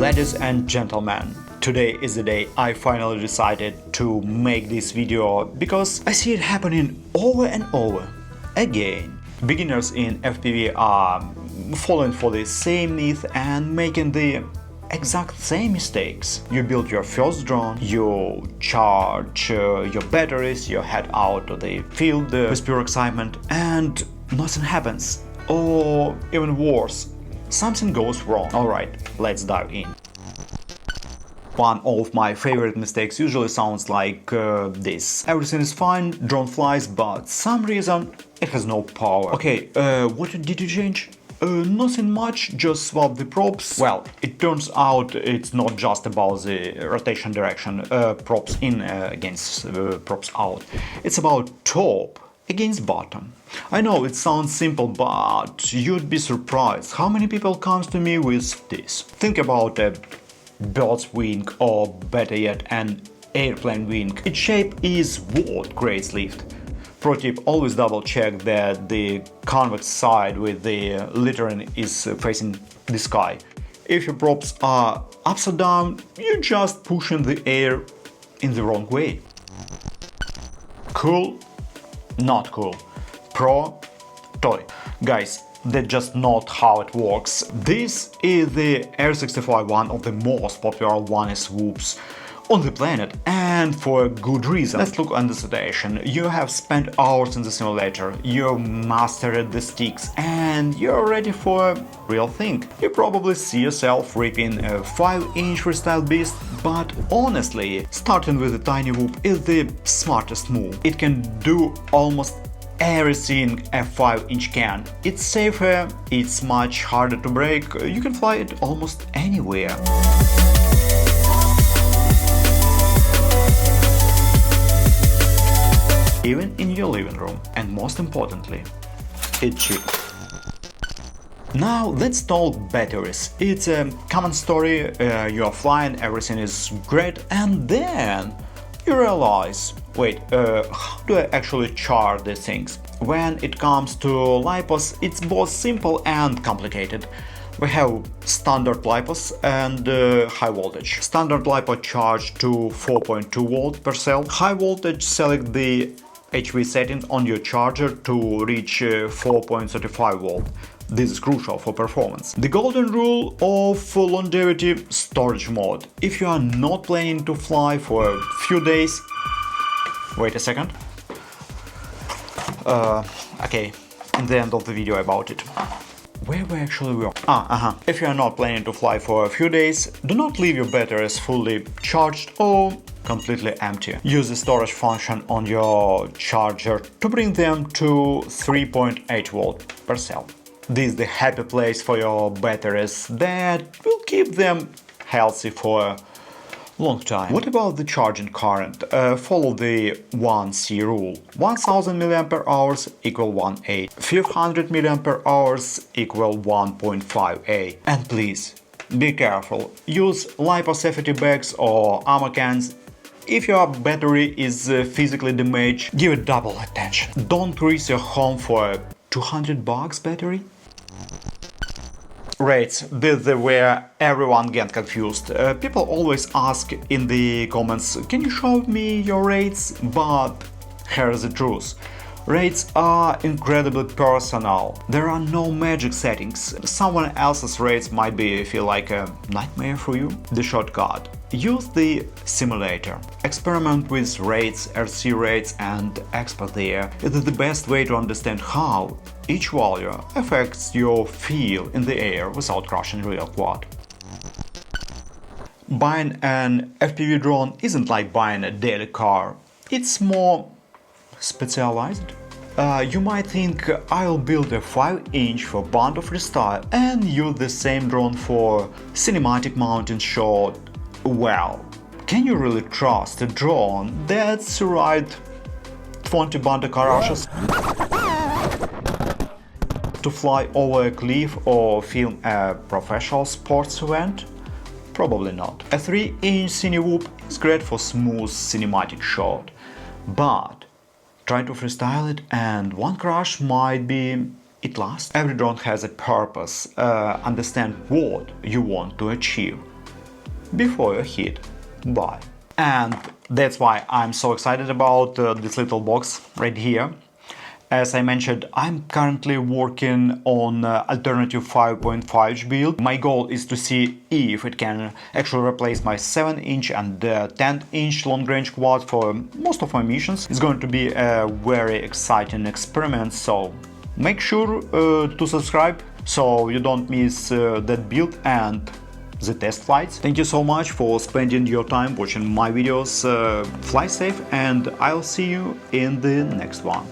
Ladies and gentlemen, today is the day I finally decided to make this video because I see it happening over and over again. Beginners in FPV are falling for the same myth and making the exact same mistakes. You build your first drone, you charge your batteries, you head out to the field with pure excitement, and nothing happens. Or even worse, something goes wrong. Alright, let's dive in. One of my favorite mistakes usually sounds like this. Everything is fine, drone flies, but some reason it has no power. Okay, what did you change? Nothing much, just swap the props. Well, it turns out it's not just about the rotation direction, props in against props out. It's about top against bottom. I know it sounds simple, but you'd be surprised how many people comes to me with this. Think about a bird's wing, or better yet an airplane wing. Its shape is what creates lift. Pro tip, always double check that the convex side with the lettering is facing the sky. If your props are upside down, you're just pushing the air in the wrong way. Cool? Not cool. Pro? Toy. Guys, that's just not how it works. This is the Air 65, one of the most popular one swoops on the planet, and for a good reason. Let's look at the situation. You have spent hours in the simulator, you mastered the sticks, and you're ready for a real thing. You probably see yourself ripping a 5-inch freestyle beast, but honestly, starting with a tiny whoop is the smartest move. It can do almost everything a 5-inch can. It's safer, it's much harder to break, you can fly it almost anywhere. Even in your living room, and most importantly, it's cheap. Now let's talk batteries. It's a common story, you are flying, everything is great, and then you realize, wait, how do I actually charge these things? When it comes to LiPos, it's both simple and complicated. We have standard LiPos and high voltage. Standard LiPo charge to 4.2 volt per cell. High voltage, select the LiHV setting on your charger to reach 4.35 volt. This is crucial for performance. The golden rule of longevity: storage mode. If you are not planning to fly for a few days... Wait a second. Okay, in the end of the video about it. Where we actually were? If you are not planning to fly for a few days, do not leave your batteries fully charged or completely empty. Use the storage function on your charger to bring them to 3.8 volt per cell. This is the happy place for your batteries that will keep them healthy for a long time. What about the charging current? Follow the 1C rule. 1000 mAh equal 1A, 500 mAh equal 1.5A. And please, be careful. Use LiPo safety bags or ammo cans. If your battery is physically damaged, give it double attention. Don't risk your home for a $200 battery. Rates, this is where everyone gets confused. People always ask in the comments, can you show me your rates? But here's the truth. Rates are incredibly personal. There are no magic settings. Someone else's rates might feel like a nightmare for you. The shortcut: use the simulator. Experiment with rates, RC rates, and expert there. It is the best way to understand how each value affects your feel in the air without crushing real quad. Buying an FPV drone isn't like buying a daily car. It's more specialized. You might think, I'll build a 5-inch for band of freestyle and use the same drone for cinematic mountain shot. Well, can you really trust a drone that's ride 20 band garages to fly over a cliff or film a professional sports event? Probably not. A 3-inch cine whoop is great for smooth cinematic shot, but try to freestyle it and one crash might be it lasts. Every drone has a purpose. Understand what you want to achieve. before you hit buy. And that's why I'm so excited about this little box right here. As I mentioned, I'm currently working on alternative 5.5 build. My goal is to see if it can actually replace my 7-inch and 10-inch long-range quad for most of my missions. It's going to be a very exciting experiment, so make sure to subscribe so you don't miss that build and the test flights. Thank you so much for spending your time watching my videos. Fly safe, and I'll see you in the next one.